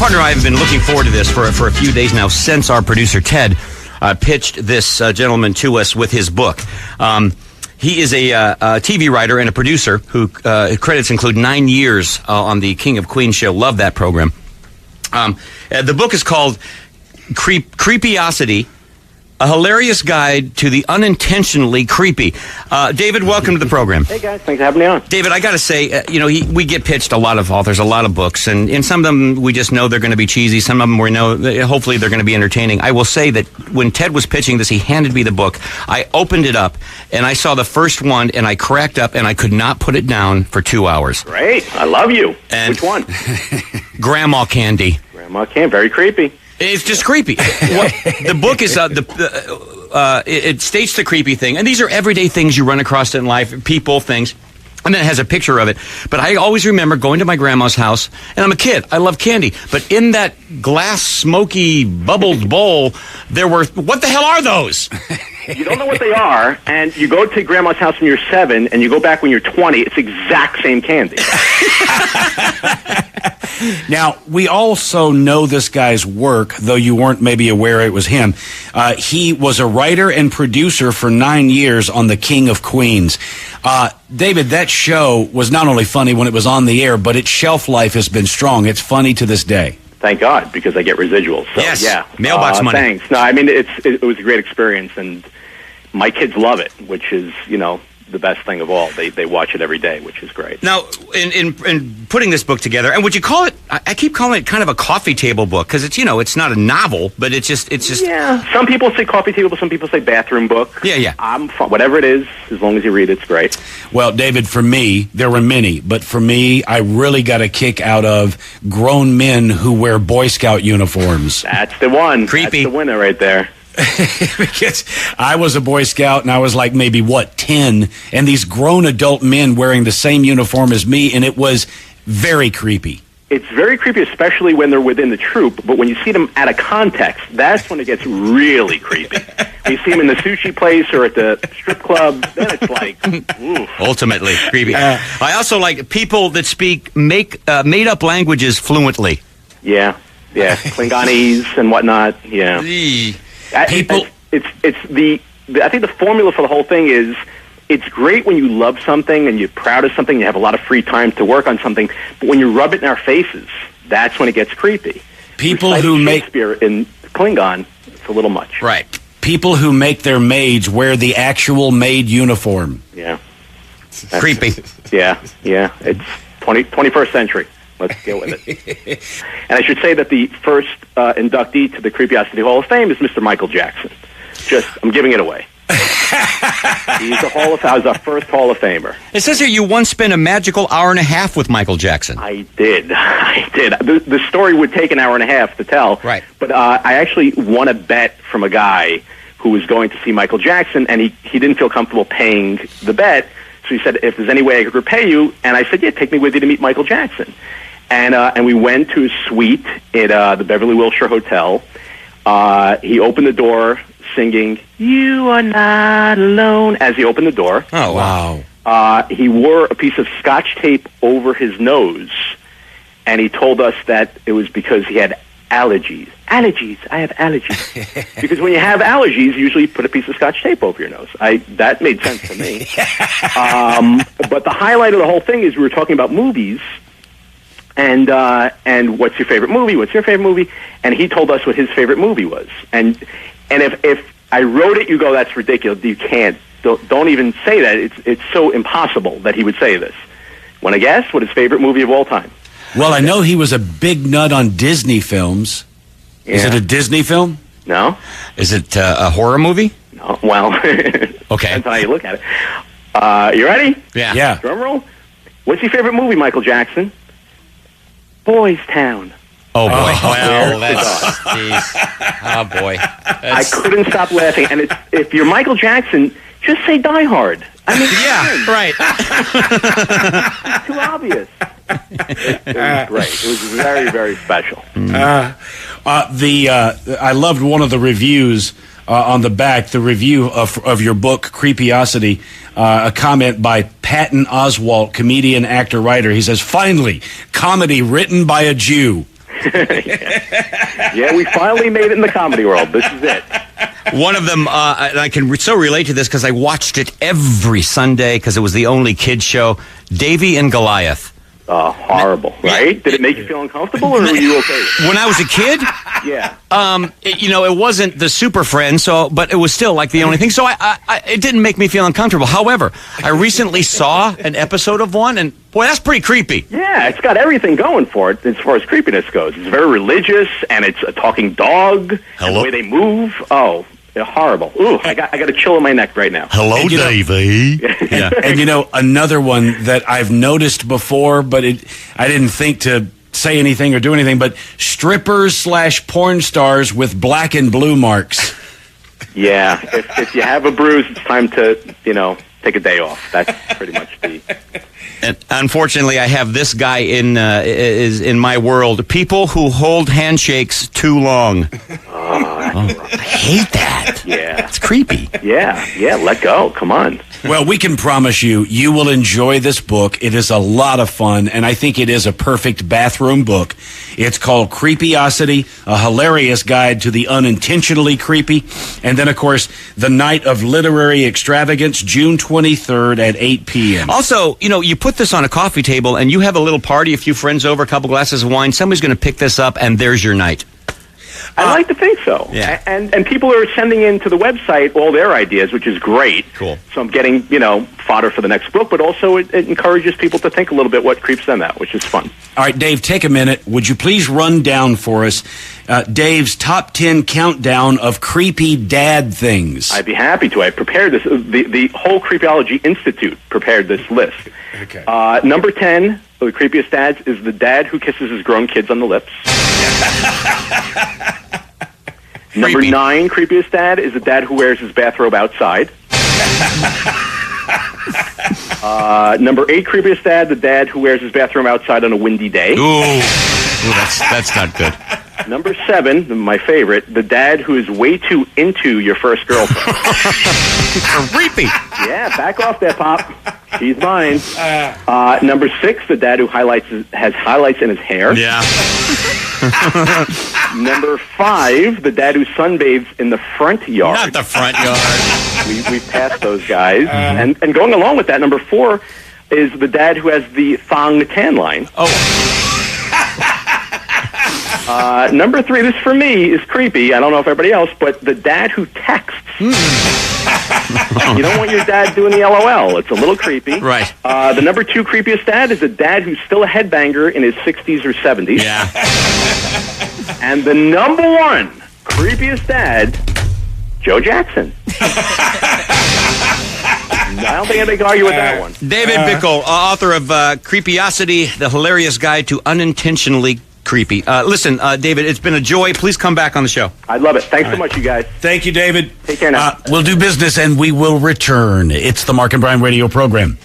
partner and I have been looking forward to this for a few days now since our producer, Ted, pitched this gentleman to us with his book. He is a TV writer and a producer who credits include 9 years on the King of Queens show. Love that program. The book is called Creepiosity, a hilarious guide to the unintentionally creepy. David, welcome to the program. Hey, guys. Thanks for having me on. David, I got to say, we get pitched a lot of authors, a lot of books, and some of them we just know they're going to be cheesy. Some of them we know, hopefully, they're going to be entertaining. I will say that when Ted was pitching this, he handed me the book. I opened it up, and I saw the first one, and I cracked up, and I could not put it down for 2 hours. Great. I love you. And which one? Grandma Candy. Grandma Candy. Very creepy. It's just creepy. The book is it states the creepy thing, and these are everyday things you run across in life, people, things, and then it has a picture of it. But I always remember going to my grandma's house, and I'm a kid. I love candy, but in that glass, smoky, bubbled bowl, there were what the hell are those? You don't know what they are, and you go to grandma's house when you're 7, and you go back when you're 20. It's the exact same candy. Now, we also know this guy's work, though you weren't maybe aware it was him. He was a writer and producer for 9 years on The King of Queens. David, that show was not only funny when it was on the air, but its shelf life has been strong. It's funny to this day. Thank God, because I get residuals. So, yes, yeah. Mailbox money. Thanks. No, I mean, it was a great experience, and my kids love it, which is, the best thing of all. They watch it every day, which is great. Now, in putting this book together, and would you call it? I keep calling it kind of a coffee table book because it's not a novel, but it's just. Yeah. Some people say coffee table, some people say bathroom book. Yeah. I'm fine. Whatever it is, as long as you read it, it's great. Well, David, for me, there were many, but for me, I really got a kick out of grown men who wear Boy Scout uniforms. That's the one. Creepy. That's the winner right there. Because I was a Boy Scout and I was like maybe 10, and these grown adult men wearing the same uniform as me, and it was very creepy. It's very creepy, especially when they're within the troop, but when you see them out of context, that's when it gets really creepy. When you see them in the sushi place or at the strip club, then it's like, ooh. Ultimately creepy. I also like people that speak made-up languages fluently. Yeah, Klingonese and whatnot, yeah. People, I think the formula for the whole thing is it's great when you love something and you're proud of something, you have a lot of free time to work on something, but when you rub it in our faces, that's when it gets creepy. People who make Shakespeare in Klingon, it's a little much. Right. People who make their maids wear the actual maid uniform. Yeah. Creepy. Yeah. It's 21st century. Let's deal with it. And I should say that the first inductee to the Creepiosity Hall of Fame is Mr. Michael Jackson. I'm giving it away. He's our first Hall of Famer. It says here you once spent a magical hour and a half with Michael Jackson. I did. The story would take an hour and a half to tell. Right. But I actually won a bet from a guy who was going to see Michael Jackson, and he didn't feel comfortable paying the bet. So he said, if there's any way I could repay you, and I said, yeah, take me with you to meet Michael Jackson. And we went to his suite at the Beverly Wilshire Hotel. He opened the door singing, "You Are Not Alone," as he opened the door. Oh, wow. He wore a piece of Scotch tape over his nose, and he told us that it was because he had allergies. Allergies. I have allergies. Because when you have allergies, you usually put a piece of Scotch tape over your nose. That made sense to me. But the highlight of the whole thing is we were talking about movies, and what's your favorite movie? What's your favorite movie? And he told us what his favorite movie was. And if I wrote it, you go, that's ridiculous. You can't. Don't even say that. It's so impossible that he would say this. Want to guess what his favorite movie of all time? Well, I know he was a big nut on Disney films. Yeah. Is it a Disney film? No. Is it a horror movie? No. Well, okay. Depends on how you look at it. You ready? Yeah. Drum roll. What's your favorite movie, Michael Jackson? Boys Town. Oh, boy. Well, that's... Oh, boy. I couldn't stop laughing. And if you're Michael Jackson, just say Die Hard. I mean, yeah, right. It's too obvious. It was great. It was very, very special. I loved one of the reviews on the back, the review of your book, Creepiosity, a comment by Patton Oswalt, comedian, actor, writer. He says, finally, comedy written by a Jew. Yeah, we finally made it in the comedy world. This is it. One of them, and I can so relate to this because I watched it every Sunday because it was the only kids show, Davy and Goliath. Horrible, right? Did it make you feel uncomfortable, or were you okay? When I was a kid, Yeah. it wasn't the Super Friends, but it was still like the only thing. So it didn't make me feel uncomfortable. However, I recently saw an episode of one, and boy, that's pretty creepy. Yeah, it's got everything going for it as far as creepiness goes. It's very religious, and it's a talking dog. And the way they move, horrible. Ooh, I got a chill in my neck right now. Hello, Davey. Yeah. And another one that I've noticed before, but I didn't think to say anything or do anything, but strippers/porn stars with black and blue marks. Yeah, if you have a bruise, it's time to, take a day off. That's pretty much the... And unfortunately, I have this guy is in my world. People who hold handshakes too long. I hate that. Yeah. It's creepy. Yeah, let go. Come on. Well, we can promise you will enjoy this book. It is a lot of fun, and I think it is a perfect bathroom book. It's called Creepiosity, a hilarious guide to the unintentionally creepy. And then, of course, The Night of Literary Extravagance, June 23rd at 8 p.m. Also, you put this on a coffee table, and you have a little party, a few friends over, a couple glasses of wine. Somebody's going to pick this up, and there's your night. I like to think so. Yeah. And people are sending in to the website all their ideas, which is great. Cool. So I'm getting, fodder for the next book, but also it encourages people to think a little bit what creeps them out, which is fun. All right, Dave, take a minute. Would you please run down for us Dave's top 10 countdown of creepy dad things? I'd be happy to. I prepared this. The whole Creepiology Institute prepared this list. Okay. Number 10, the creepiest dads, is the dad who kisses his grown kids on the lips. Number 9, creepiest dad, is the dad who wears his bathrobe outside. Number 8, creepiest dad, the dad who wears his bathrobe outside on a windy day. Ooh, that's not good. Number 7, my favorite, the dad who is way too into your first girlfriend. Creepy. Yeah, back off there, Pop. She's mine. Number 6, the dad who has highlights in his hair. Yeah. Number 5, the dad who sunbathes in the front yard. Not the front yard. We passed those guys. And going along with that, number 4 is the dad who has the thong tan line. Oh. Number 3, this for me is creepy. I don't know if everybody else, but the dad who texts. You don't want your dad doing the LOL. It's a little creepy. Right. The number 2 creepiest dad is a dad who's still a headbanger in his 60s or 70s. Yeah. And the number 1 creepiest dad, Joe Jackson. I don't think anybody can argue with that one. David Bickel, author of Creepiosity, the hilarious guide to unintentionally creepy. Listen, David, it's been a joy. Please come back on the show. I'd love it. Thanks so much, you guys. Thank you, David. Take care now. We'll do business, and we will return. It's the Mark and Brian radio program.